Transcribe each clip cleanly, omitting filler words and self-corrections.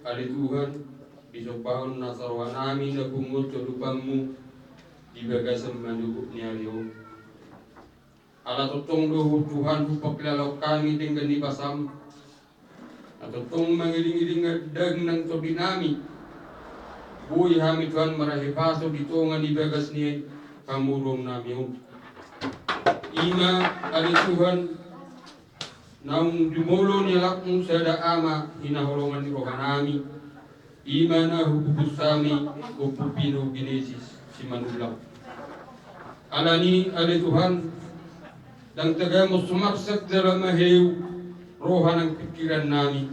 Kali Tuhan, besok pahun nasarwan amin na bungot kehidupanmu di bagasan mandukuk nialio. Ala totong dohu Tuhan pupaklalok kami dengan di pasam. Atau tong mengiring-iring ngedeng nang tobinami. Bui hami Tuhan marahi paso di tongan di bagas ni kamurong nami. Ima ali Tuhan naung dumolo ni lakmu sada ama hinaholongan ni rohanami. Ima na hububus sami upupino ginesis si manulang. Alani ali Tuhan dan tagamus sumaksak dalam mahew rohan ang pikiran nami.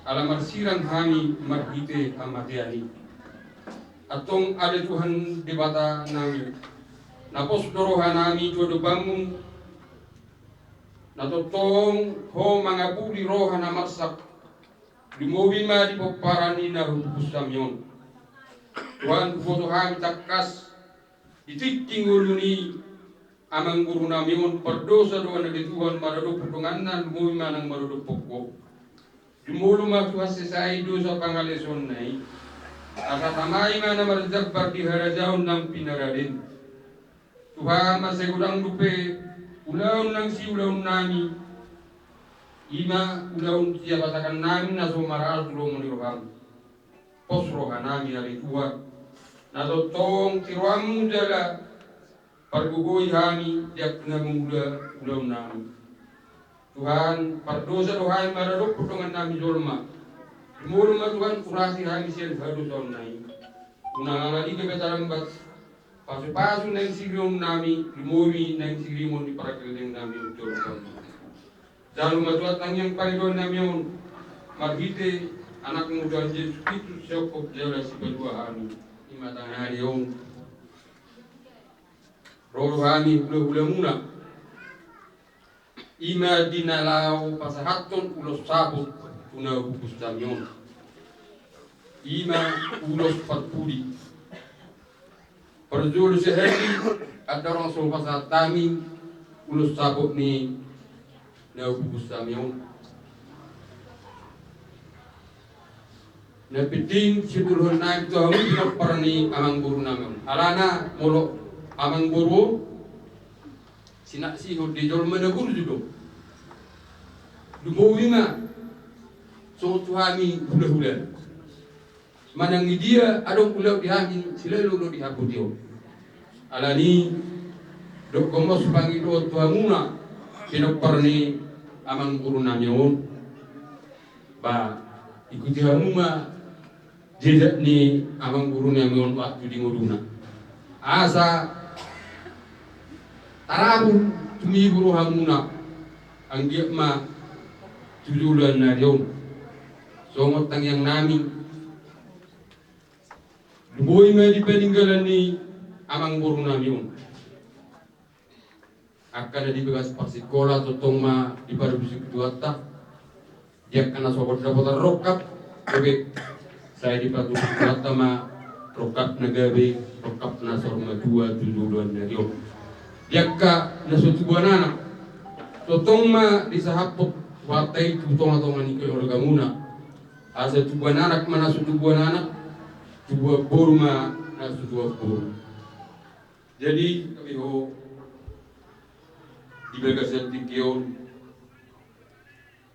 Alamar sirang hami marhite amatiani. Atong ali Tuhan debata nami. Napos dorohan nami jodoh bangun natotong ho mga puli rohan na masak limowi ma di poparani na hubusam yon. Tuhan foto kami takas itiking uluni amang guru namion perdosa doa na Tuhan marado putunganan ngui manang marado pokok dimulu matuha sesai dosa pangaleson nai asa tamai mana marjabbar di harajaun nang pinaradin Tuhan masegudang dupe ulaun nang si ulaun nami ima ulaun sia batakan nami naso maral tulong meniroham pos rohanami hari tua naso tong tiruamu jala pargugoi kami diak mula ulaun nami Tuhan pardosa dohai maradok putungan nami jolma dimulma Tuhan kurasi kami sian harus tahun nai unangalali kebetaran bat pasu-pasu nang sigrium nami dimuri nang sigrimon di parakeleng nami jolma jalu matuat nang yang paling nami on margite anak muda Yesus Kristus sokop jala si berdua kami di matang hari on Roro kami hula-hula muna ima dinalau pasahaton ulos sabut tuna hubus damion ima ulos parpudi perjul sehari ada orang sol pasahat kami ulos sabut ni na hubus damion na piting sidulhon na ito hamun pinagparani amang guru namin alana molo amang guru sinak sihod di jol mana guru juga dumawi ma so tuhami hula-hula manang dia adong ulau dihami sila lulu dihabu dia alani dok komos pangilo tuhamuna pinagparani amang guru namin ba ikuti hamuma jejak ni amang guru namin waktu di nguruna asa tarabun tumi guru hamuna anggiak ma tujulan na yon songot tang yang nami luboy ma di peninggalan ni amang guru namin akan di bekas pasikola totong ma di baru bisik tuata dia kena sobat dapat rokap bebek saya di patu tuata ma rokap nagabe rokap nasor ma 2 na yon Yaka nasutubuan anak totong ma disahapot watai tutong atau manikoy orgamuna asa tubuan anak mana sutubuan anak tubuan boru ma nasutubuan boru jadi kami ho di bagasan tikion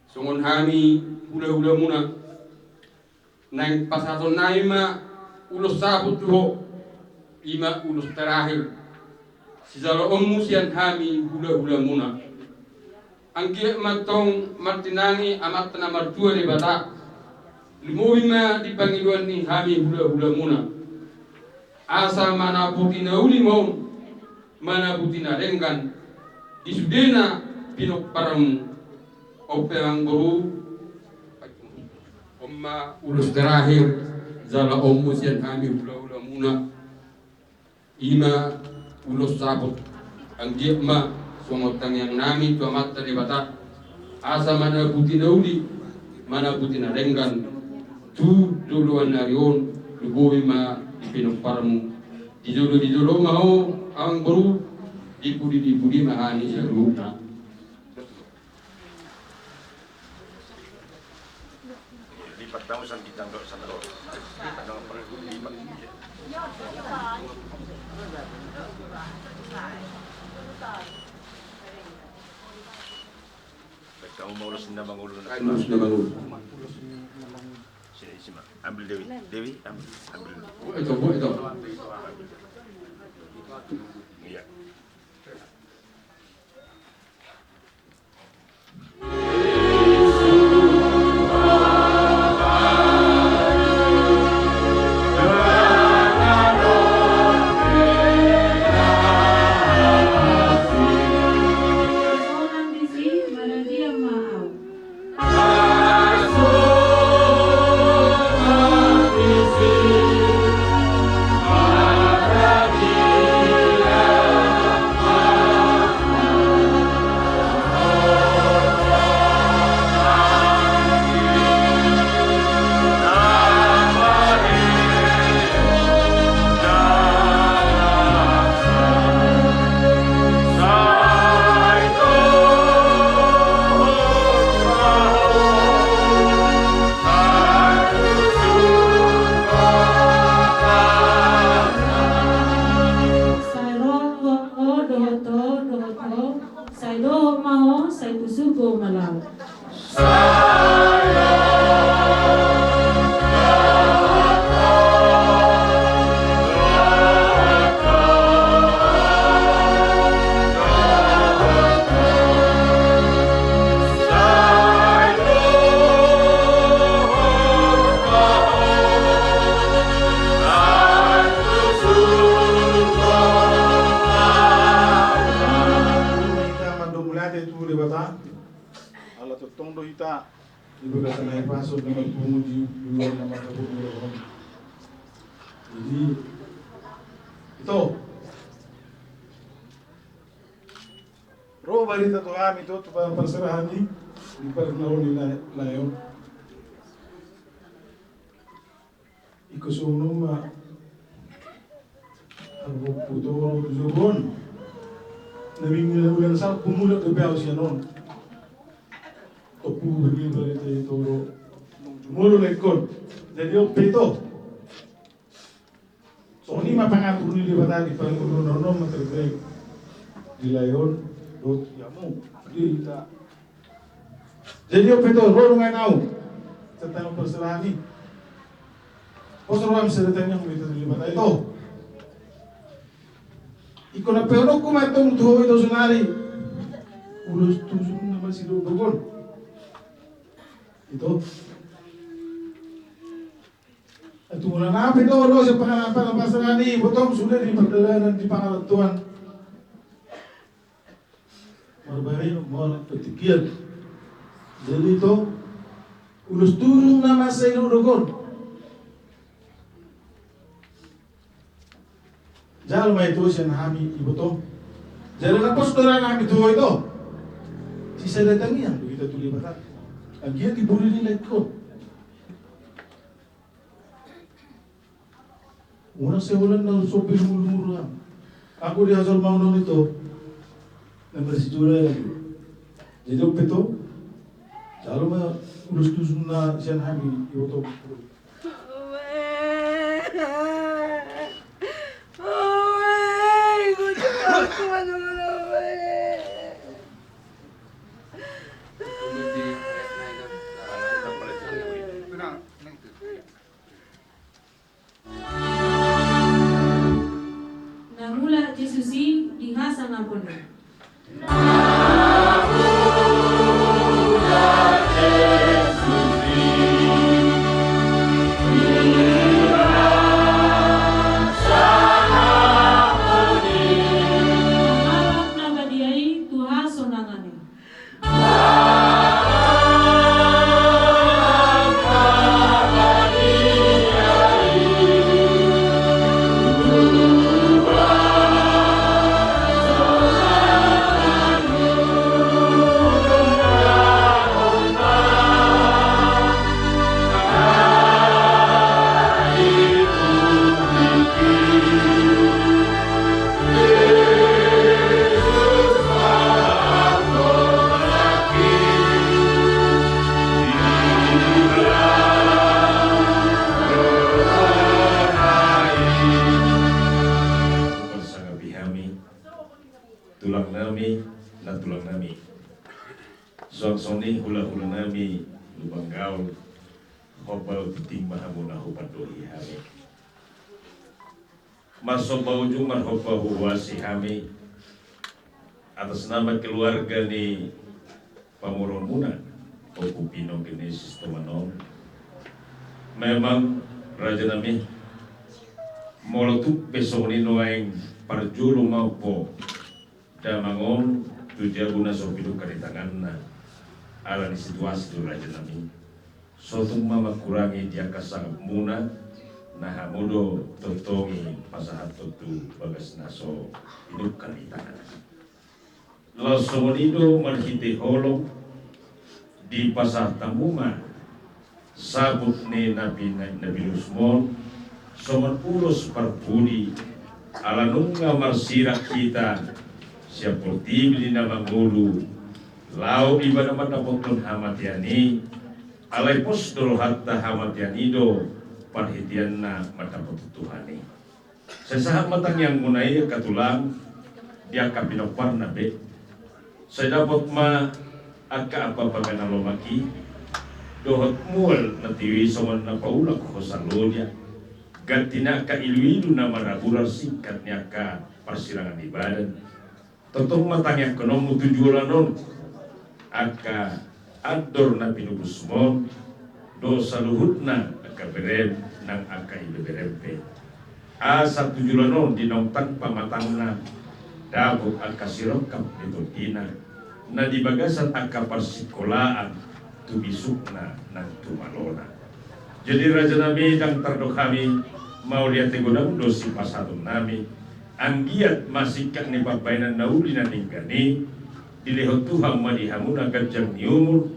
songon hami hula-hula muna nang pasaton naima ulos sabut ho ima ulos terakhir Sijalo musian kami hula-hula muna. Angkir matong martinani amat na martua di bata. Lumuhima di pangiluan ni kami hula-hula muna. Asa mana putina ulimon, mana putina renggan. Isudena pinok parang operang guru. Omma ulus terakhir zala musian kami hula-hula muna. Ima ulos sabot ang giapma sumotang yang nami tuamat tadi bata asa mana butina uli mana butina renggan tu duluan narion lubuhi ma ipinagparmu di dulu mau ang baru dipudi mahani sa lupa lipat tahu san kitang dok sandro lipat dong perlu lipat kamu mau lulus na bangulo na lulus na bangulo sini ambil Dewi ambil itu iya Para tubo malau. Ala totondo hita ibaga sanay paso na magpumuji luar na makapumuji. Jadi itu roh barita to kami to perserahan di pernahon ni layon. Iko sunum ang puto zubon. Naming ulan sa pumulot ke bawah siya non. Topu bagi bagi toro mulu lekon. Jadi opito. So ni mapangatur ni di batali pangurun nono matergrek di layon dot yamu di ta. Jadi opito ro ngai nau tentang perserahan ni. Posroam seretanya itu di batali to. Iko na pero ko matong tuho ito sunari. Ulos tusun na masido dogon. Itu at mula na ito lo sa pangalapan ng pasarani botong sudah di pagdalanan di pangalatuan marbari mo petikir jadi itu ulus turun nama sa inurugon jal may ito siya nahami ibotong jadi napos doon nahami ito sisa datang yan kita tulibatan Agia tiburi nila ito. Unang sebulan na sopir mulu-mulu lang. Ako di hasal mau nito. Na bersijura lagi. Jadi opito. Jalo ma ulus tusun na siya nami iwoto. Namula Jesusi dihasa napono. tulang nami na tulang nami. Soni hula-hula nami lubang gaul hobal titing mahamuna hupadohi hami. Masoba ujung marhoba huwasi hami atas nama keluarga ni Pamurun Muna o Pupino Genesis Tomanon. Memang raja nami molotuk besoni noeng parjulu maupo damangon tuja guna sopidu karitangan na ala ni situasi tu raja nami sotung mama kurangi dia kasang muna nah mudo totongi pasahat tu bagas naso hidup karitangan lo somonido marhite holong di pasah tamuma sabut ni Nabi Lusmon soman ulos parpudi ala nunga marsirak kita siap portibli na mangulu lau ibadah mata potlon hamatiani alai postol hatta hamatianido perhatian na mata potutuhani sesahat matang yang munai katulang dia kapinopar nabe saya dapat ma aka apa pagana lomaki dohot mual na tiwi soman na paula ko sa lodya gatina ka ilu-ilu na marabular singkat niya ka persilangan ibadan totong matang yang konomu tujuan non aka ador na pinubus mo dosa luhut na aka berem nang aka ibe berempe asa tujuan non dinong tanpa matang na dabok aka sirokap nito ina na di bagasan aka persikolaan tubisukna nang tumalona. Jadi raja nami dan tardok kami mau lihat tegodang dosi pasatun nami anggiat masih kak ni papainan nauli na ninggani dilehot Tuhan madihamuna gajang ni umur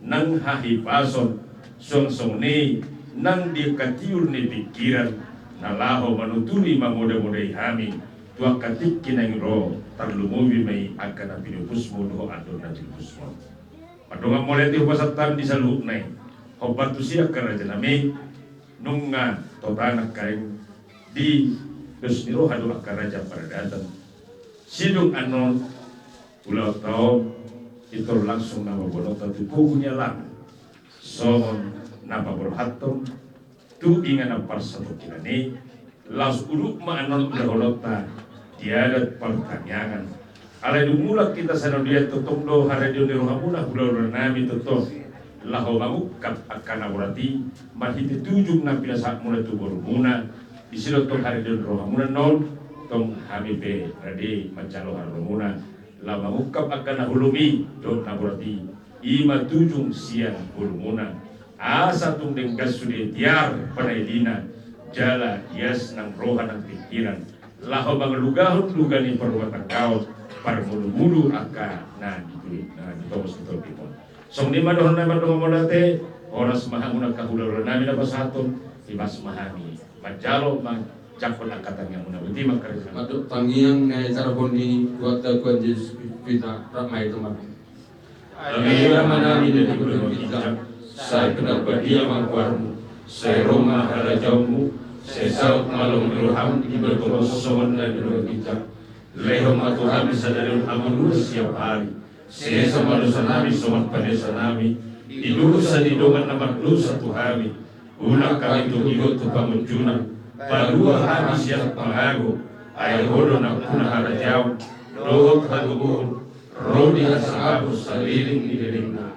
nang hahi pason song ni nang di katiur ni pikiran nalaho manutuli mamuda-mudai hami tua katik kinang ro tarlumuwi may akan pinupusmo doho adon na dilpusmo padonga moleti hupasatan di saluhut nai hobat tu siya karaja nami nunga totanak kain di dosniro hadu akaraja paradatan sidung anon ulau tau itu langsung nama bonota tu pugunya lang somon nama borhatom tu ingan apa satu kirani langsung uruk ma anon udah tiada pertanyaan. Alai dumulak kita sana dia tutup do haradio ni rohamuna hula nami tutup laho mangukap akan awrati mahiti tujuh na saat mulai tu borumuna isiro tong haradio rohamuna non tong hamibe radi macalo harumuna la mangukap akan hulumi do naburati ima tujuh siang borumuna asa tung dengkas sudah tiar panaidina jala yes nang roha nang pikiran laho bang lugahun lugani perbuatan kau parmulu-mulu aka na ditobos betul pipon song di madohon na madohon modate oras mahamuna kahulur nami na pasatun ibas mahami majalo mang cakon angkatan yang muna uti makarisa Maduk tangiang na sarapon ni buat daguan Yesus kita ramai teman Amin ramanami dan ikut kita saya kenapa dia mangkuarmu saya Roma harajaumu saya saut malum iruham di bertolong sosoman dan berdoa kita leho matuhan bisa dari amun siap hari saya sama dosa nami somat pada nami idul sadidongan nama dosa tuhami ulang kami tu ikut tu pamunjuna padua kami siap pengagu ayah hodo nak punah harajau dohot hadubun rodi hasabus saliling di delingna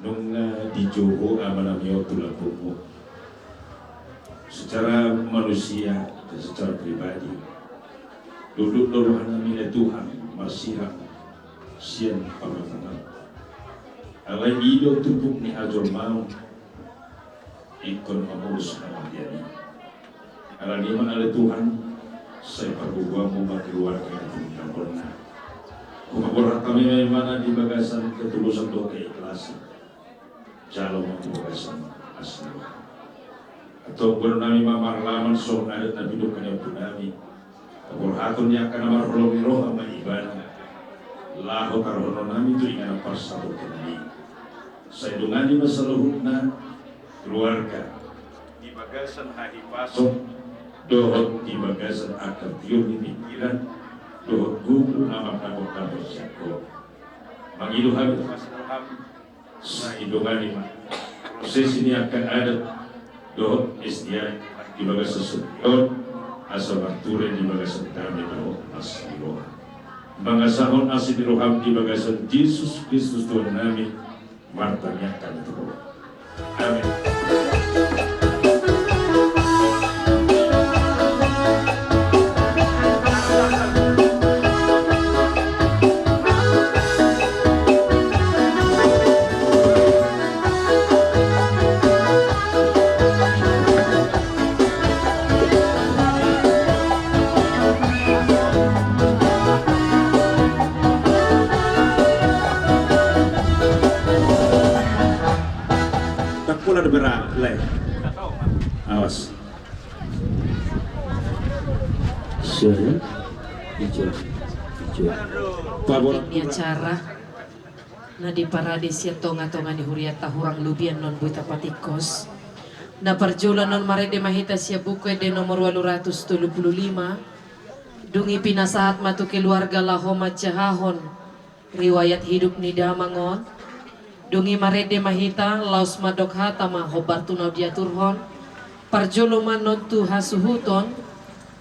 nung di Joho amanamyo tulapumo secara manusia dan secara pribadi duduk dorongan namin Tuhan masirang sian pamatangan alay ido tupuk ni Ajor mau ikon mamulus na magyani alaniman ala Tuhan sa ipagugwa mo magluwar kaya tumutapon na kumakulat kami may mana di bagasan ketulusan doa keikhlasan jalo mo di bagasan asli atau kung namin mamarlaman so adat na bidok kanya po namin kapurhaton niya ka na marulong-iro ang maibana laho karoon namin ito ingan ang parsabot kami sa idungan di masaluhut na keluarga di bagasan hahipasok dohot di bagasan akal tiyo ni pikiran dohot gugu nama kabot-kabot siyako mangiluhan ito masalaham sa idungan di proses ini akan adat dohot istiak di bagasan sudion asal bakture di bagasan kami dohot asliroha mga sahon asliroham di bagasan Yesus Kristus Tuhan namin martanya kami dohot amin. Awas. Siapa? Hijau. Pabor. Ini acara na di paradis ya tonga-tonga di huriata hurang lubian non buita patikos na parjola non marede mahita siya buku de nomor 875 dungi pinasahat matu keluarga lahoma cahahon riwayat hidup ni damangon dungi marede mahita laus madok hatama hobar tunau diaturhon parjolo manon tu hasuhuton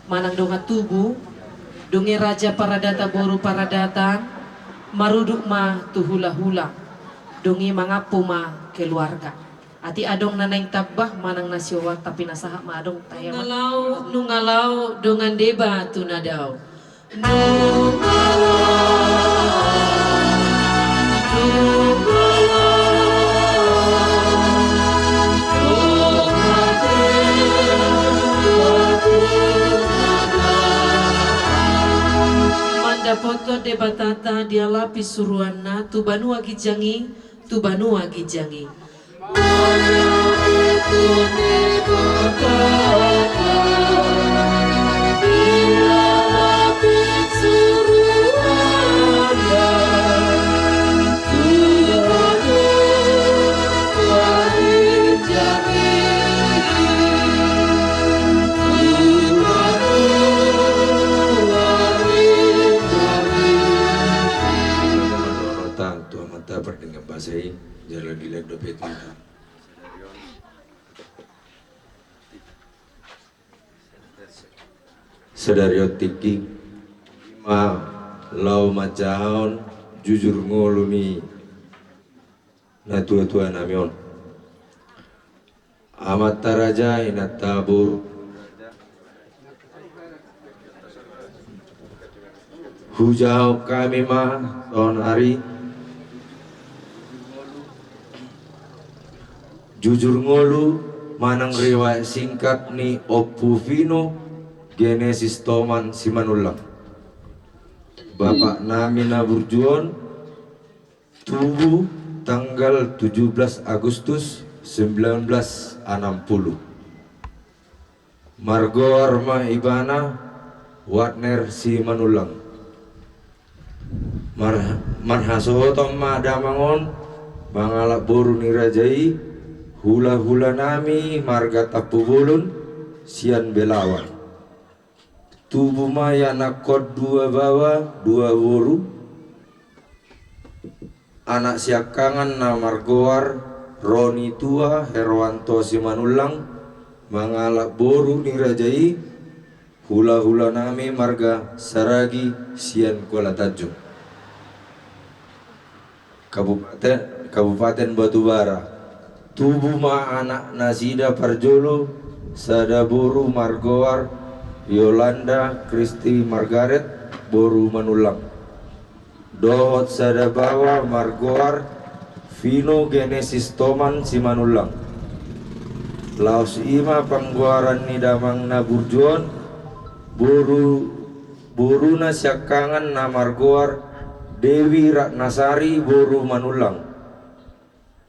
manang donga tubuh dungi raja paradata boru paradatan maruduk ma tuhula-hula dungi mangapu ma keluarga ati adong naneng tabah manang nasiwa tapi nasaha ma adong tayama ngalau nungalau dongan deba tunadau foto de batata dia lapis suruana tu banua gijangi dengan bahasa ini jalan dilek dopet kita sedariot tiki ma lau macaon jujur ngolumi na tua-tua namion amat taraja inat tabur hujau kami ma tahun hari jujur ngolu manang riwayat singkat ni Opuvino Genesis Toman Simanulang Bapak nami naburjuon tubuh tanggal 17 Agustus 1960 Margo Arma Ibana Watner Simanulang Marhasohotom Madamangon Bangalak Boru Nirajai hula-hula nami marga tapubulun sian belawan tubuh maya nakot dua bawa dua wuru anak siakangan na margoar Roni tua Herwanto Simanulang mangalak boru nirajai hula-hula nami marga Saragi sian Kuala Tanjung Kabupaten Kabupaten Batubara. Tubuh ma anak Nasida Parjolo, Sadaboru Margoar, Yolanda Kristi Margaret, Boru Manulang. Dohot Sadabawa Margoar, Vino Genesis Toman Simanulang. Laos Ima Pangguaran Nidamang Naburjuan, Boruna Syakangan Namargoar, Dewi Ratnasari Boru Manulang.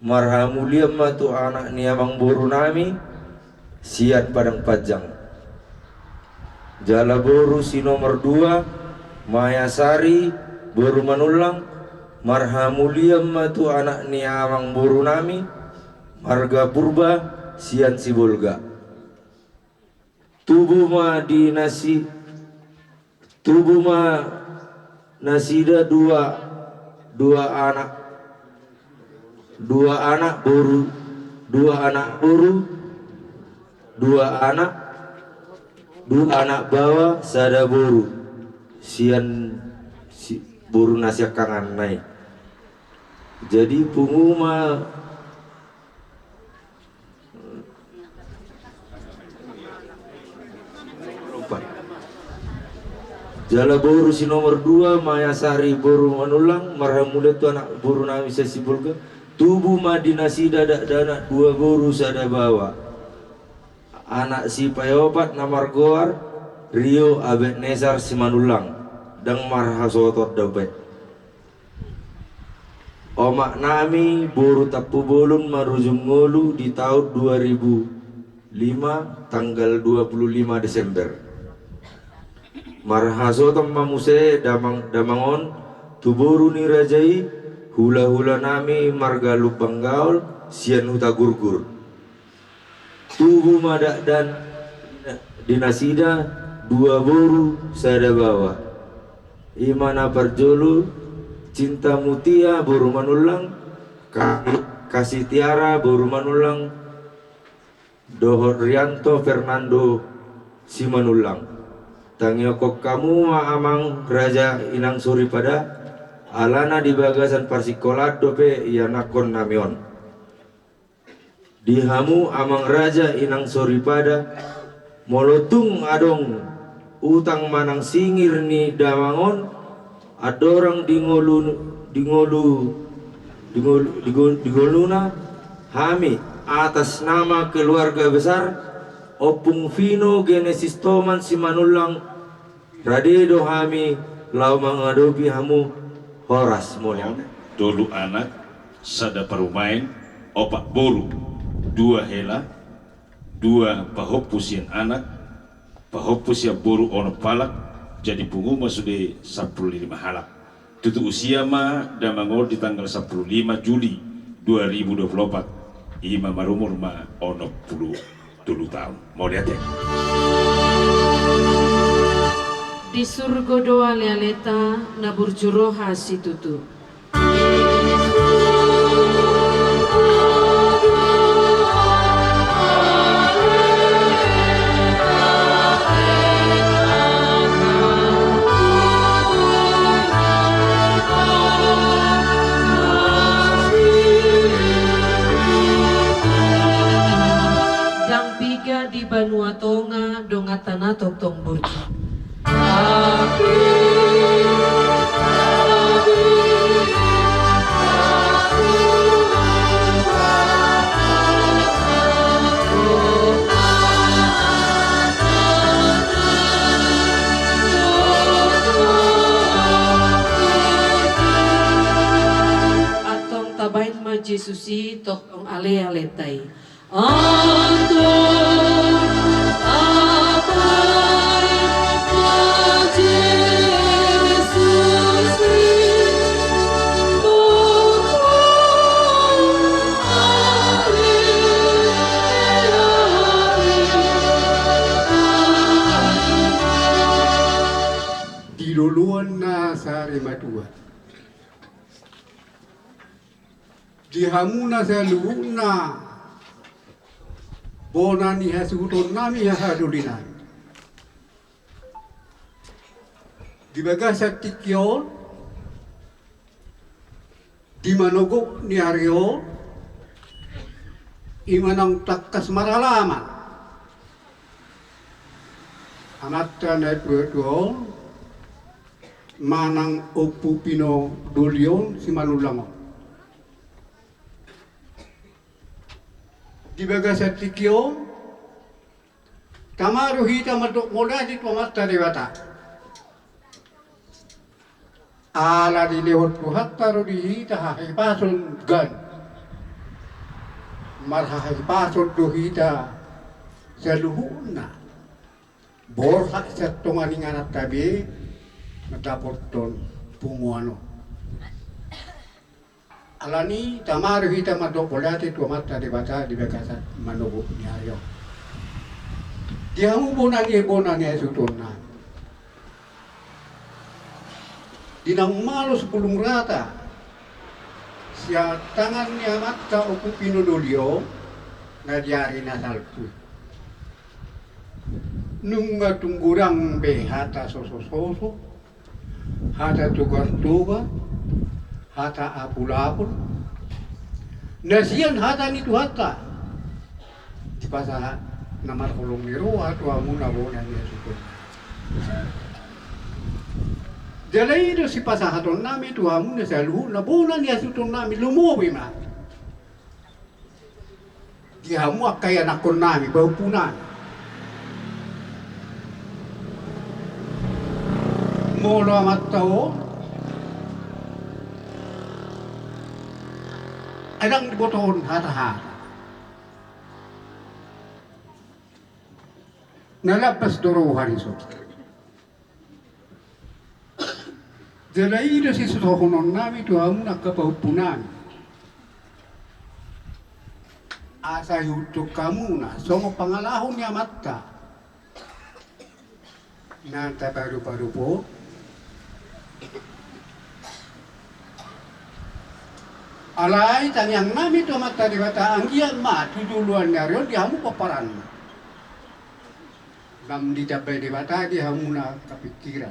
Marhamulia matu anak niamang boru nami, Siat Padang Pajang. Jala boru si nomor 2, Mayasari Boru Manulang. Marhamulia matu anak niamang boru nami, Marga Purba Sian Sibolga. Tubuh ma Nasida dua anak boru, dua anak bawa sada boru, sian boru nasya kangan naik. Jadi punguma Jala boru si nomor 2, Mayasari Boru Manulang. Marhamulia tu anak boru nami Sesibulga. Tubuh Madinasida dana 2 boru sada bawa. Anak si Payopat Namargoar, Rio Abed Nezar Simanulang. Dang Marhasotot Daupet. Omak nami boru Tapu Bolon Marujung Ngolu di tahun 2005 tanggal 25 Desember. Marhasotom mamuse damangon tuboru ni rajai hula-hula nami marga lubang gaul sian huta gurgur. Tubuh madak dan dinasida 2 boru sada bawa. Imana Parjolo, Cinta Mutia Boru Manulang, Kasih Tiara Boru Manulang, Dohor Rianto Fernando Simanulang. Tangiokok kamu amang Raja Inang Suri pada alana di bagasan Parsikolat dope ianakon namion. Dihamu amang Raja Inang Suri pada molotung adong utang manang singir ni damangon adorang digoluna hami atas nama keluarga besar Opung Vino Genesis Toman Simanulang Radedo hami lau mengadopi hamu horas mulia. Dulu anak sada parumain opak boru 2 hela 2 pahopusian anak pahopusia boru ono palak jadi punguma sudah 15 halak. Tutu usia ma damangol di tanggal 15 Juli 2024. Ima marumur ma ono 10 tahun. Mau lihat ya? Di surga doa lealeta nabur juroha situtu. Di Banua Tonga donga tanah tong burju. Atong tabain ma Jesusi tokong ale aletai. Diluluan na sa Rimatua. Dihamu na sa luuna. Bonani hasuton nami hasadulinan. Di bagas sa tikyon, di manugok ni Aryo imanang takkas maralaman amatta na ito manang upu pino dulyon si manulango di baga sa tikyo tamaru hita madok moda di tuamatta dewata ala di lewat hatta ro di hita hahipason gan marhahipason do hita sa luhuna borhak sa tunganingan at tabi matapot ton punguano alani tamaru hita madok molati tuamatta dewata di baga sa manugo ni Aryo dia hubungan ya sutuna. Dinang malu sepulung rata. Sia tangannya mata oku pinodolio ngajari nasalku. Nungga tunggurang be hata soso-soso. Hata tugar-tugar. Hata apul-apul. Nasian hata nitu hata. Di pasah namar kolong niru atau amuna bona dia sukun. Jalai itu si pasahaton nami tu amuna selalu na bona dia sutun nami lumobi ma. Dia hamu kaya nakon nami bau punan. Molo amat tahu. Adang diboton hata-hata. Nalapas dorohan iso. Jalai ida si susohonon nami tu amu nakapaupunan. Asa yutuk kamu na songo pangalahon niya mata. Nanta baru-baru po. Alay tanyang nami tu mata di bata anggian ma tujuluan narion di amu paparan. Nam di dapat dibata di hamuna kepikiran.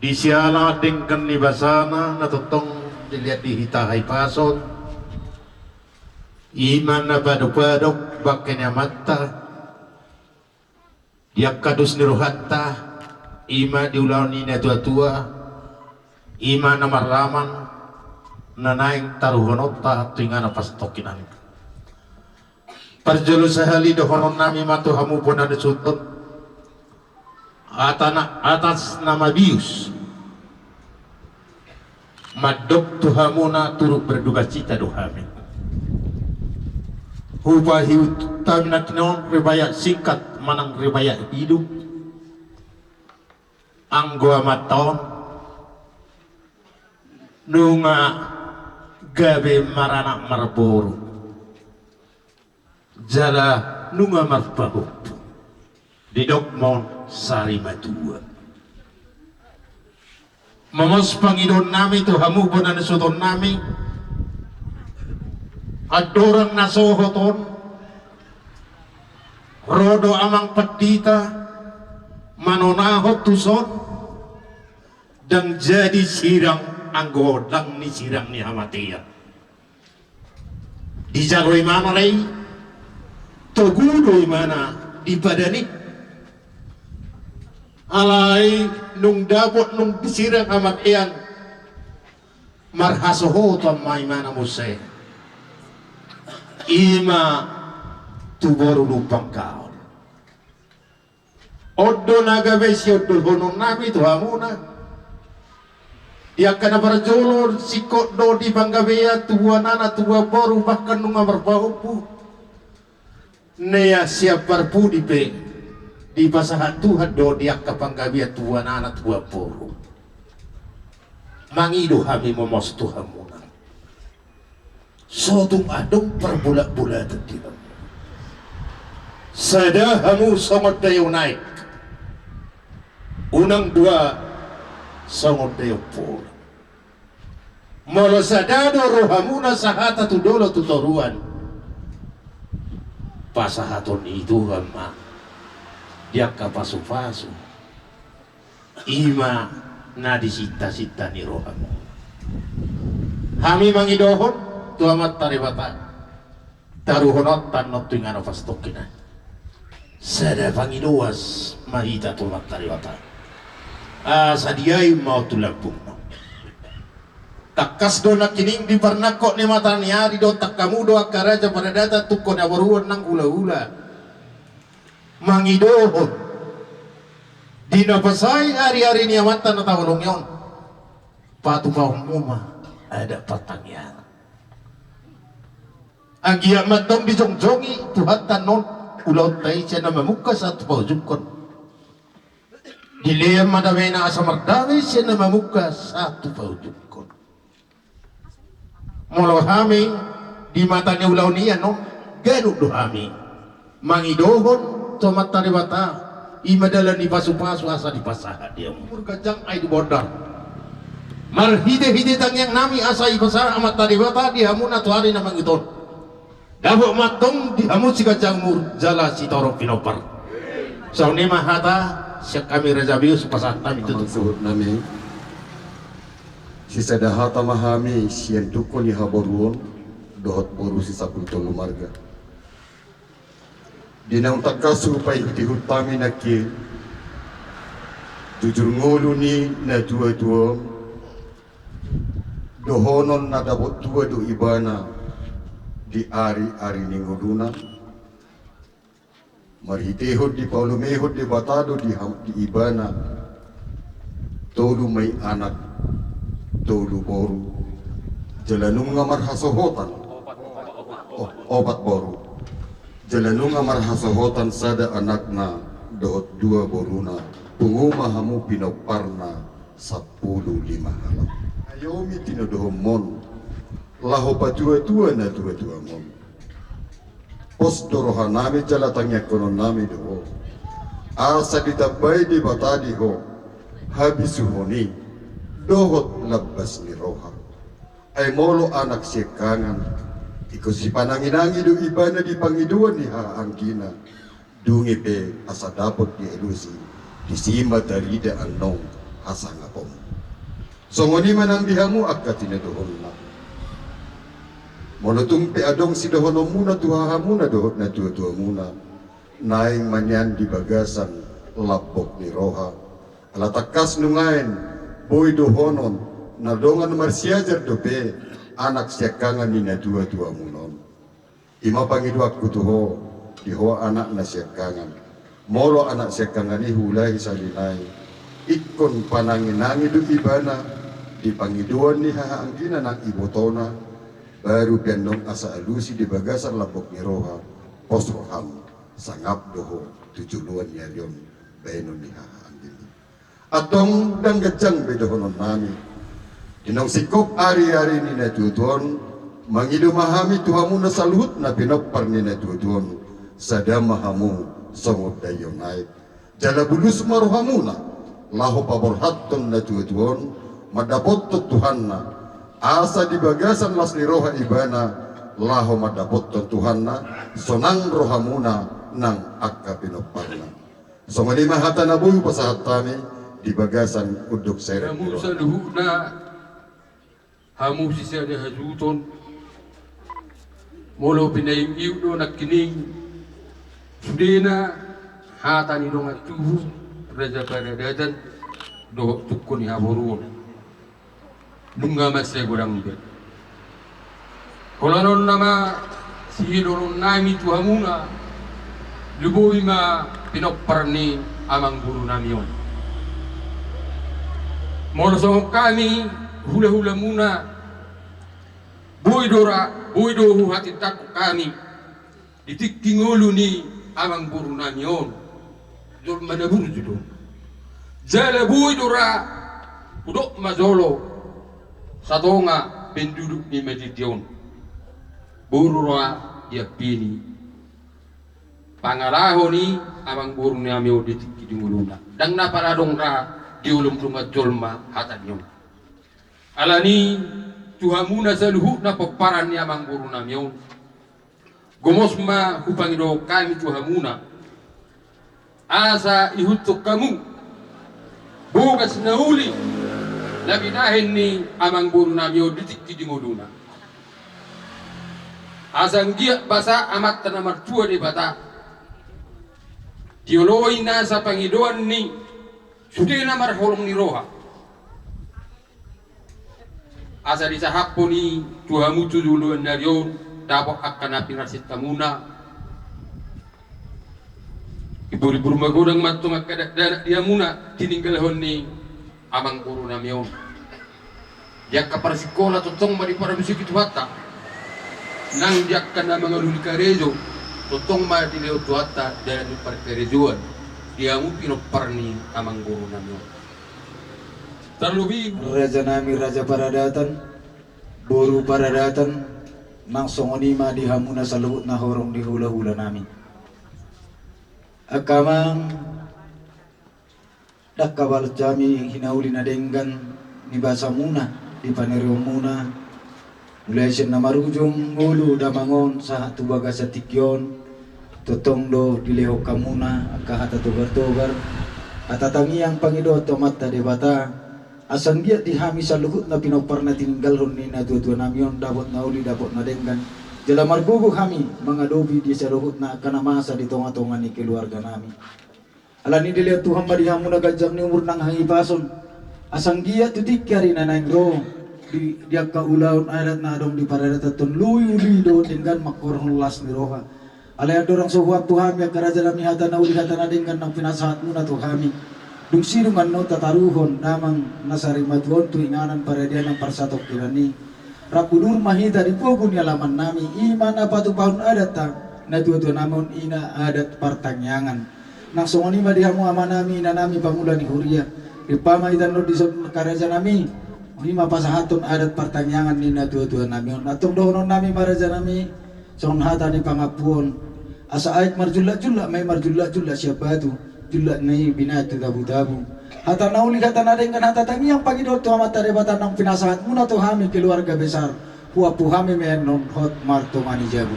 Di siala dengkan ni basana natutong dilihat di hitahay pason. Iman na padok-padok bakanya mata. Diak kadus niruhatta. Ima diulaw ni na tua-tua. Ima na marlaman. Nanaing taruhonota tuingan na pastokinan. Parjolo sa hali dohonon nami matuhamu po na nasutot. Atas nama bius madok tuhamuna turut berduka cita dohami hubahi utamina kinon riwayat singkat manang riwayat hidup anggo amaton nunga gabe marana marboro jala nunga marbahu didok mon sari matua mamos pangidon nami tu hamu bonan suton nami adorang nasohoton rodo amang petita manonahot tuson dan jadi sirang anggodang ni sirang ni hamatia di jaloi mana rei togudoi mana di badani alay nung dabot nung disirang amat iyan marhasoho to may mana muse ima tuboru lupang kaon oddo nagabe si oddo honong nami to hamuna yak kana barjolor sikot do di banggabeya tuwa nana tuwa boru bahkan nung amarbahupu neya siap parpu di pe di pasahan Tuhan do diak kapanggabiat tuan anak tua poro mangido kami momos Tuhan muna sotung adong perbulak-bulak tidak sada hamu songot dayo naik unang dua songot dayo poro molo sadado rohamuna sahata tudolo tutoruan pasahaton itu ramah dia kapasu-pasu ima na disita-sita ni rohamu Hami mangidohon tuamat taribata taruhonot tanot tuingano pastokina sada pangidoas mahita tuamat taribata sadiai mau tulabung takas do nak kining di parnako ni mata niari do takamu do akaraja pada data tukon awaruan nang hula-hula mangidohon dina pasai hari-hari ni amatan na tawalong yon patu paumuma ada pertanyaan Anggia matong bijongjongi Tuhan tanon ulau tay siya na mamukas at paujukon. Diliyam madamay na asa mardami siya na mamukas at paujukon. Mulaw hami di mata ni ulaw niya no ganun do hami mangidohon to mata ni mata imadala ni pasu-pasu asa di pasaha dia murgajang ay di bodar marhide-hide tang yang nami asa ipasara amat tadi mata dia muna tuari na mangiton Dabo matong di hamu si kacang jala si toro pinopar. So ni mahata siya kami rezabius pasatan itu tuh nami. Si sadahata mahami siyan tuko ni haboruon dohot boru si sapultong lumarga. Dinang takasu pay tihutami naki jujur ngulu ni na dua-dua dohonon na dabot dua do ibana di ari-ari ninguduna marhitehod di paulumehod di batado di ibana tolu may anak tolu boru jalanung nga marhasohotan obat boru jalanung nga marhasohotan sada anak na doot dua boruna pungumahamu pinoparna 15 halam ayomi tinodohomon laho pa dua-dua na dua-dua mo. Pos dorohan nami jalatangnya konon nami doho. Asa ditabay di batadi ho. Habisuhoni. Dohot labas ni roha. Ay molo anak siya kangan. Iko si pananginangi do iba na di pangiduan ni haangkina. Dungi pe asa dapot di elusi. Disima darida anong asa ngapom. So ngoni manang dihamu akatina dohon na. Monotung pe adong si dohono muna tuhaha muna dohot na tua-tua muna naing manyan di bagasan lapok ni roha alatakas nungain boy dohonon na dongan marsiajar dope anak siakangan ni na tua-tua munon ima pangiduak kutuho diho anak na siakangan molo anak siakangan ni hulai salinay ikon pananginangi do ibana di pangiduan ni haangkina ng ibotona baru piandong asa alusi di bagasan lapok ni roha posroham sangap doho tujuluan niya yon benon ni haangin atong danggajang bedohonon nami dinong sikop ari-ari ni na tutuan mangidumahami tuhamu na saluhut na pinopar ni na tutuan sadamahamu songod dayon naik jalabulus marohamuna laho paborhaton na tutuan madapot Tuhan na asa di bagasan las ni roha ibana laho madapot Tuhan na sonang rohamuna nang akapinoparna so malima hata na buyo pasahat tami di bagasan udok seret hamu sa luhu na hamu si siya ni hajuton molo pinayim-iw do nakining sudena hata ni dong atuhu raja paradadan do tukko ni haboruon nunga masya gurang be kolanon nama sihidoron nami tuhamuna luboy ma pinopparni amang guru namion molo so kami hula-hula muna boy do hati takut kami ditikingulu ni amang guru namion dol manabur judo jala boy dora udok mazolo satonga penduduk ni Medition burura ya pini pangaraho ni amang buru ni amio ditik di muluna dang na paradong ra diulum rumah jolma hatan nyon alani tuhamuna saluhu na peparan ni amang buru namio gomosma hupangido kami tuhamuna asa ihutuk kamu bukas nauli labinahin ni amang buru namyo ditik di moduna asang dia basa amat tanamar tua di bata tioloi na sa pangidoan ni sudah namar holong ni roha asa di sahapo ni tuhamu tu dulu narion dapat akan api rasit tamuna ibu-ibu magodang matung akadak dia muna tininggal honi amang buru namyon dia kapar sekolah totong mari para musik itu hatta nang dia kana mangaluli karejo totong mari di leo tuata dari di par karejoan dia mu pino parni amang buru namyon terlebih raja nami raja paradatan buru paradatan nang songonima di hamuna saluhut na horong di hula-hula nami akamang dakabal jami hinauli na denggan ni basa muna di panerio muna mulai sin na marujung hulu damangon sa tubaga sa tikyon totong do dileho kamuna akahata togar-togar atatangi ang pangido tomata de bata asan dia dihami sa luhut na pinopar na tininggalhon ni na tuwa namyon dapat na uli dapat na denggan jala margugo kami mga dobi di sa luhut na kanamasa di tonga-tonga ni keluarga nami ala ni dilihat Tuhan madihamu na gajam ni umur nang hangipason asang dia tutik kari na nangro di dia kaulaon adat na adong di paradatan luyu do dengan makorong las ni roha ala adorang suhuap Tuhan ya karaja nami hata na uli hata na dengan nang pinasahat muna to kami dung sirungan no tataruhon namang nasarimaduon tuinganan para dia ng parsatok kirani rapudur mahita di pogun yalaman nami iman apa tu pahun adat ta na tuwa namon ina adat partangyangan nang songoni madihamu ama nami na nami pangulan ni huria di pamaitan no di karaja nami lima pasahaton adat partangyangan ni na tuwa nami atong dohonon nami maraja nami song hata ni pangapuon asa ait marjula-jula may marjula-jula siapa tu jula nai binatu tabu-tabu hata nauli kata nadeng kan hata tangi yang pagi dot amat tarebatan nang pinasahat muna to kami keluarga besar huapu kami menon hot marto mani jabu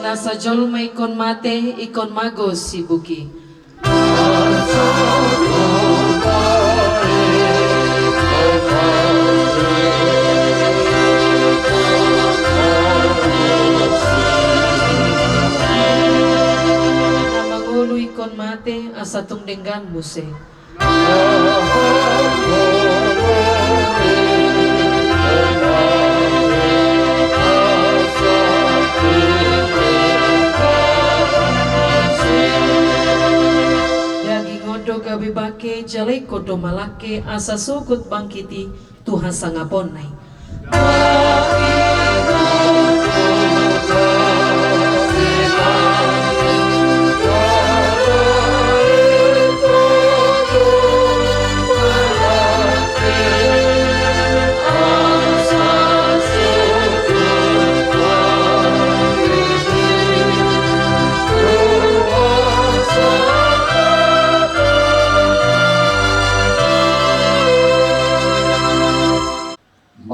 nasa jolma ikon mate ikon magos sibuki ikon mate asatong denggan muse daging odo gabi bake jalai kodo malake asa sukut bangkiti Tuhan sangaponai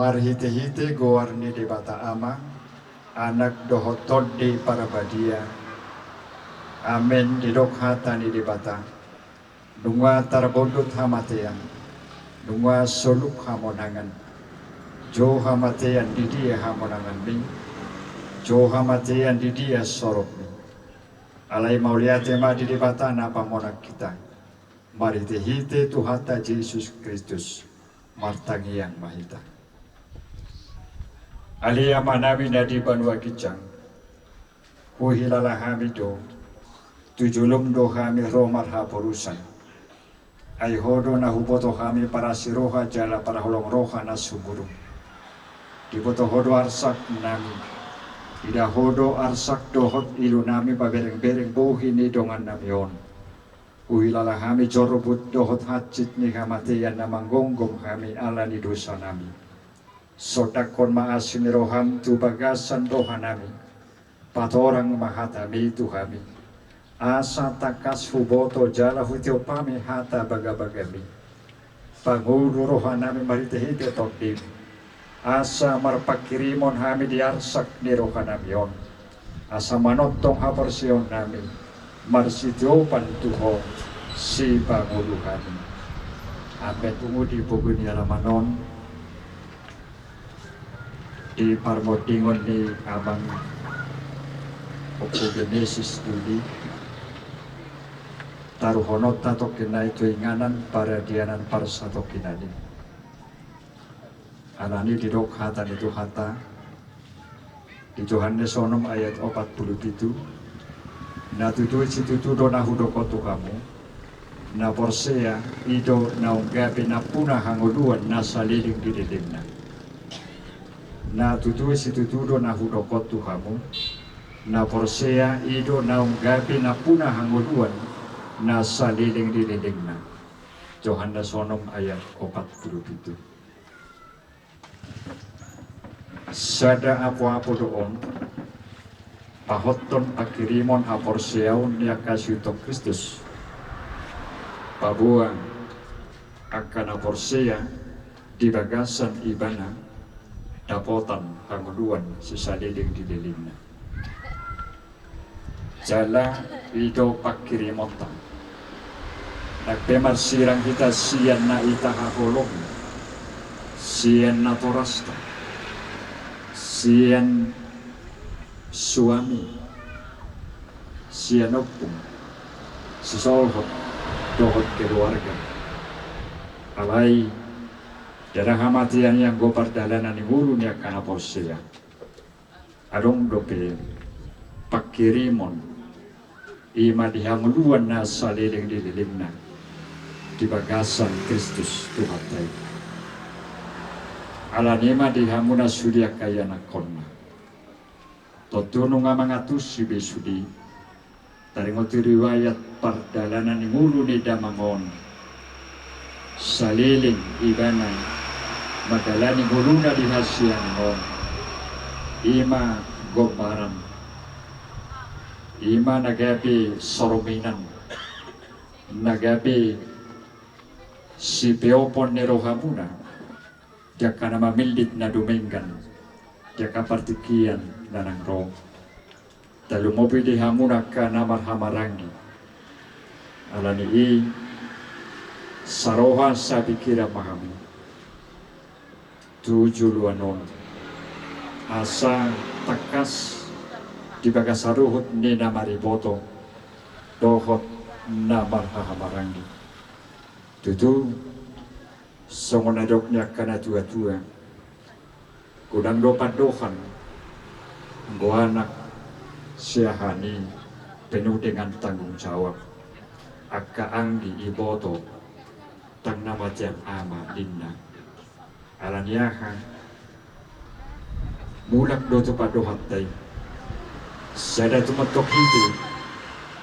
Marhite-hite goarni di bata ama anak dohotod di parabadia amen di dok hatani di bata dungwa tarbodut hamatean dungwa soluk hamonangan jo hamatean di dia hamonangan mi jo hamatean di dia sorok mi alai mauliate ma di bata na pamonak kita marhite-hite tuhata Yesus Kristus martangiang mahita alia manami nadi banua kicang huhilala hamido tujulum do hami romar ha porusan ai hodo na huboto hami para siroha jala para holong roha na sumuru di boto hodo arsak nami ida hodo arsak dohot ilu nami babereng-bereng bohi ni dongan namion huhilala hami jorobut dohot hacit ni hamateyan na manggonggong hami ala ni dosa nami sodakon maasin roham tu bagasan rohanami patorang mahatami tu kami asa takas huboto jala hutio pami hata bagabagami pangulu rohanami maritehite tokdim asa marpakirimon hami diarsak ni rohanamion asa manotong haporsion nami marsityo pantuho si panguluhan. Ape tungo di bugun ni alamanon di parmotingon ni abang Opo Genesis studi taruhonot tato kinay tuinganan para dianan para sato kinani. Alani di dok hata itu hata di Yohanes 6 ayat 47 na tutu situtu do na hudoko tu kamu na porsea ido na unggapi na puna hangoduan na saliling dididimna na tutu situtu do na hudoko tu kamu na porsea ido na unggapi na puna hangoduan na saliling dididimna. Yohanes 6 ayat 47. Sada apo-apo doon pahoton pakirimon aporseaon niya kasyuto Kristus pabuang akan aporsea di bagasan ibana dapotan hanguduan sesaliling di dilingna jala ito pakirimon ta nagpemar sirang kita siyan na itahaholong siyan na torasta siyan suami, siyan opung, sesolhot, dohot keluarga. Alai, darah hamatian yang gopar dalanan ni hulu ni akan aporsea. Adong dope, pakirimon, ima dihanguluan na saliling dililimna, di bagasan Kristus Tuhatai. Alanima dihamuna sudia kaya nakonna. Totono nga mga tusi besudi. Taringoti riwayat pardalanan ni ngulu ni damangon. Saliling ibanay. Madala ni ngulu na dihasyan ngon. Ima gobaran. Ima nagabi sorominan. Nagabi si peopon ni rohamuna. Jaka nama milit na duminggan, jaka partikian na ng roh. Talo mo pili hamuna ka na marhamarangi. Alani i, saroha sa pikira mahamu. Tujuluanon, asa takas di bagasaruhut ni na mariboto, dohot na marhamarangi. Tutu, songonadoknya kana tua-tua kudang dopan dohan nggo anak siahani penuh dengan tanggung jawab akka anggi iboto tang nama jam ama dinna alaniaha mulak doto padohatai sada tumatok hidu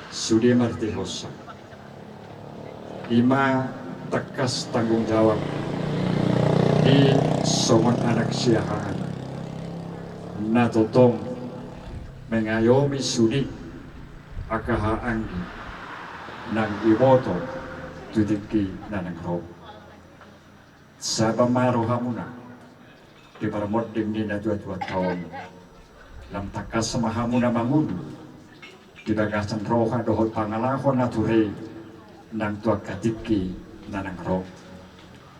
sudi marti hossa ima tekas tanggung jawab di songon anak siahaan na totong mengayomi sudi akahaanggi nang iboto tudiki nanang roh sa pamaro hamuna di paramot din na 2 tahun lam takas sama hamuna mangun di bagasan roha dohol pangalahon nature nang tua katiki nanang roh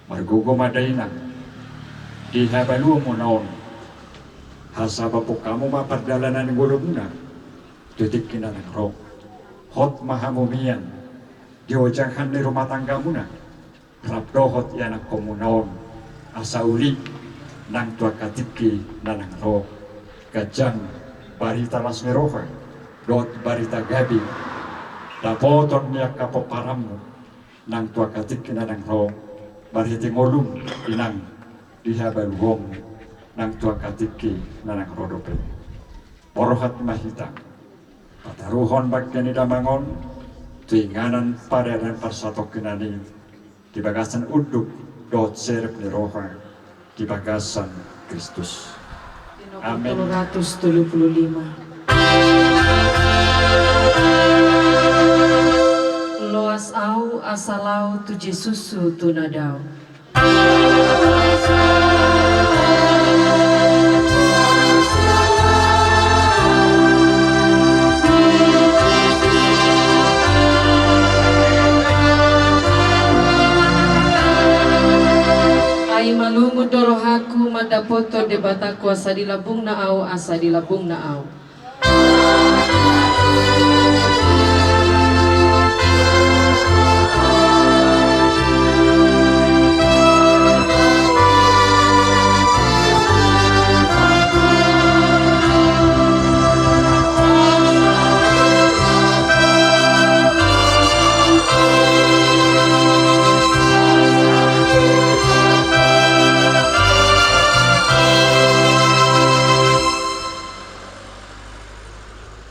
margugo madainang di habalu munaon hasaba po kamu mapardalanan ng gulong na tutik kinanang roh hot mahamumian diojanghan ni rumah tangga muna rapdohot yan ang komunaon asa uli nang tua katiki nanang roh kajang barita las meroha dot barita gabi dapoton niya kapoparamu nang tua katik kinanang roh bariti ngolum inang dihabaluhong nang tua katiki nanang roh dope porohat mahita pataruhon bagyan idamangon tuinganan pareran parsatok kinani di bagasan uduk dot serep ni roha di bagasan Kristus. Amin. 375 Loas au asalau tu Jesusu tu nadau. Lungu dorohaku madapoto debataku asa dilabung na au asa dilabung na au.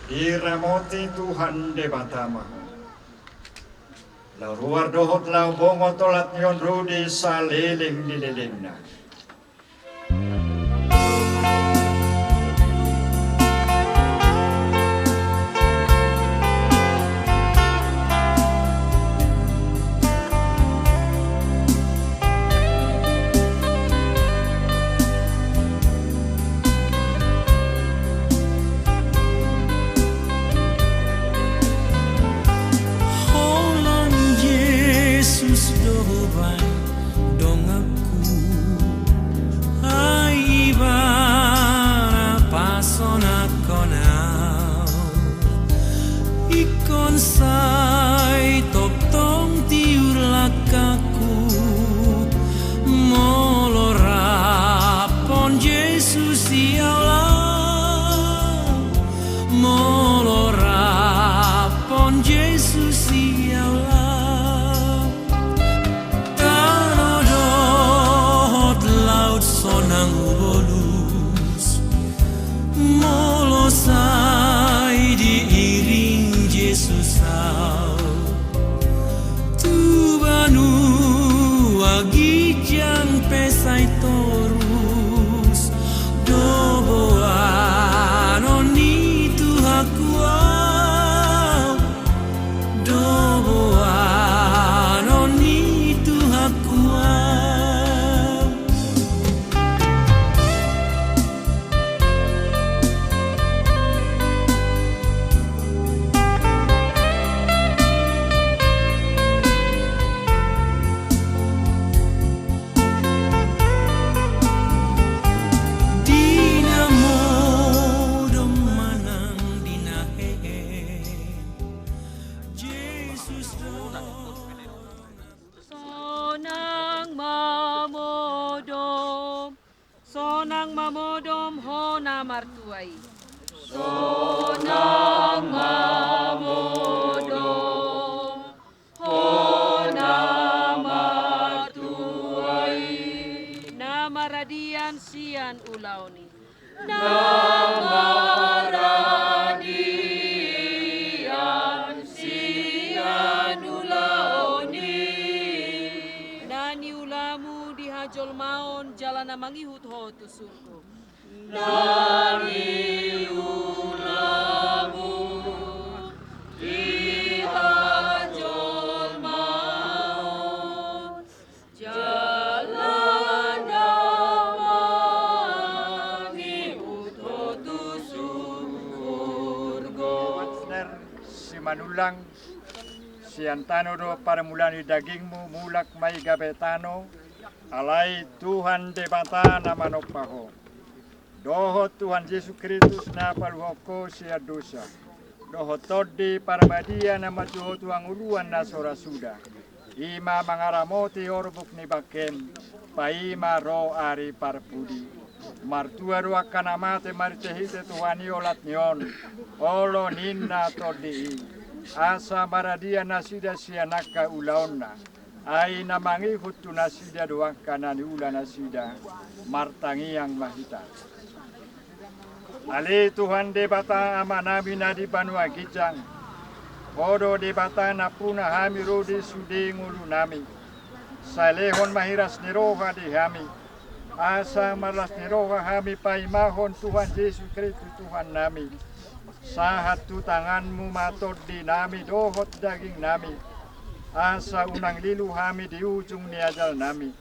Diramoti Tuhan debatama. Lau ruar dohot lau bongo tolat nyon rudi saliling dililingna. Sai tok tong tiur lakaku molorapon Yesus ya Allah, molorapon Yesus ya Allah. Tanodot laut sonang bolus molosai diiring Yesus Tubanu agijang pesai torus doboan oni tuhakuau doboan oni tuhakuau. Sonang mamodom hona martuai. Sonang mamodom hona martuai. Nama radian sian ulauni. Nama radian sian ulauni. Nani ulamu dihajol maon jalan mangihut ho tu surga. Nani ulamu dihajol maon jalan mangihut ho tu surga. Si manulang siantano do para mulani dagingmu mulak mai gabetano alai Tuhan debatana manopaho. Doho Tuhan Yesus Kristus na paluhoko sia dosa. Doho todi paramadia nama Tuhan tuang uluan na sora suda. Ima mangaramoti orbuk ni bakem. Paima ro ari parpudi. Martua ro akan amate maritehite Tuhan iolat nyon. Olo ninna todi. Asa maradia nasida sia naka ulaonna. Ai namangi hutu nasida doang kanani ula nasida. Martangi yang mahita. Ali Tuhan debata amanami na di Banua Kijang. Odo debata na puna hami rodi sudi ngulu nami. Salehon mahiras niroha di hami. Asa malas niroha hami paimahon Tuhan Yesus Kristus Tuhan nami. Sahat tu tanganmu matod di nami dohot daging nami. Asa unang lilu hami di ujung niajal nami.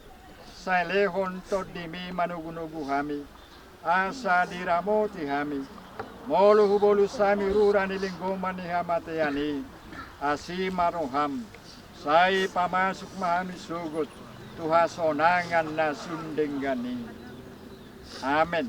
Salehon tod di mi manugunugu hami. Asa diramoti hami. Molu hubolu sami rura nilinggoman ni hamateyani. Asi maroham. Sai pamasuk mahami sugut. tuhasonangan na sundenggani. Amen.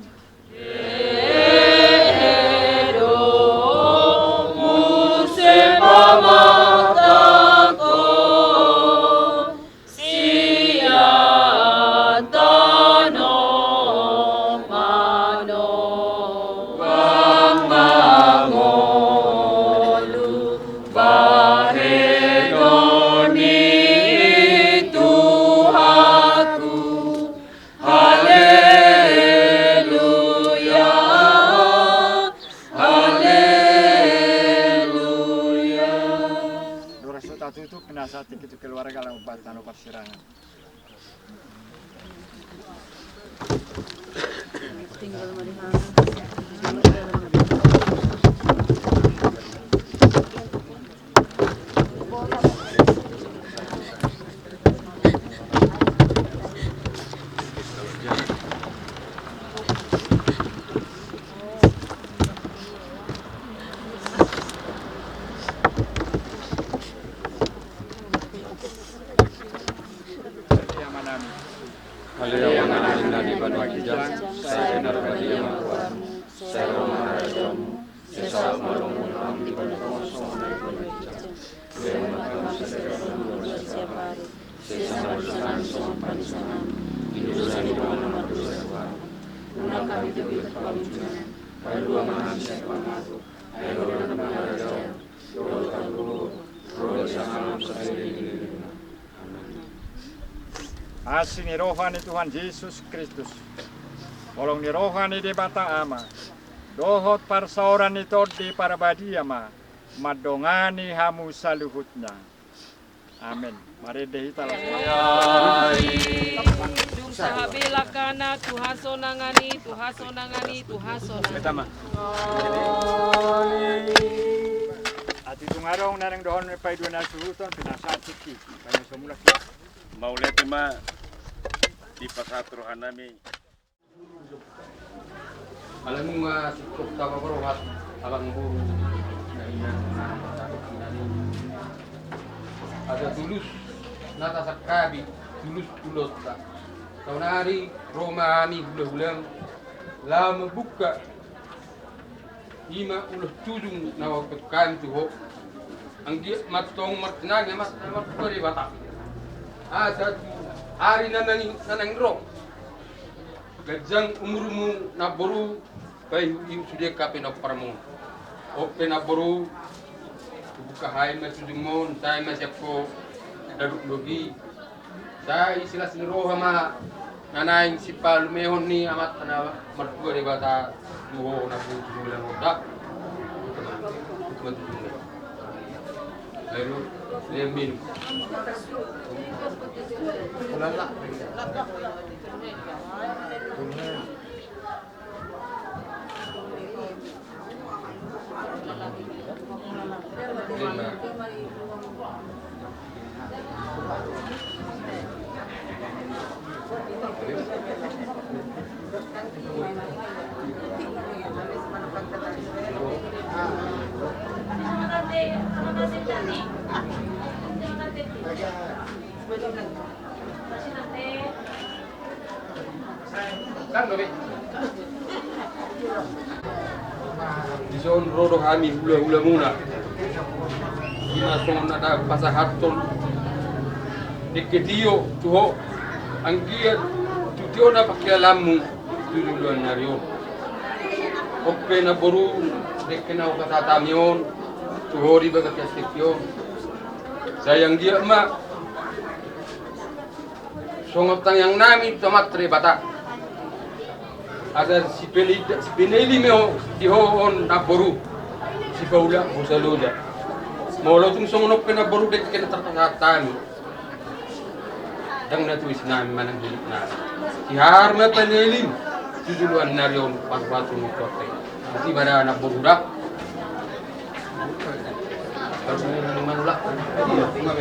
Tutup penasihat itu keluarga lang ubat tanpa persirangan. Asih ni rohani Tuhan Yesus Kristus. Tolong ni rohani di bata ama. Dohot parsauran itu di parabadi ama. Madongani hamu saluhutnya. Amin. Mari dehita Dung sahabila kana tuhasonangani, tuhasonangani. Ati tungarong narang dohon may paido na suhuton pinasatiki. Kaya semula kita. Maulete ma di pasatruhan nami. Alam mo nga sikop ka mabaruhat alang buru na ina ada tulus nata sakabi tulus ta tahun hari Roma ami bulan lama buka 57 na waktukan tuho ang di matong matnag mat kori bata ada hari nanang ro gajang umurmu na boru bay sudah kape na parmo ope na boru buka hai ma sudimon sai ma siapko daduk logi sai sila sinroha ma nanaing sipal mehon ni amat na mertua de bata duho na bu bulan oda lalu lemin lala di zon rodo kami hula muna di mason ada pasahaton deketio tuho anggia tutio na pakialamu duluan narion ope na boru dekena ukasatamion tuho di bagat kastikyon sayang dia emak songop tang yang nami tomat bata ada si peneli meo di hoon na boru si paula busaluda molo tung songonop na boru dek kena terpasatan dang na tuis nami manang dilik na si harma peneli juduluan narion pas-pasu kote nanti pada anak boru dah kalau manula dia tinggal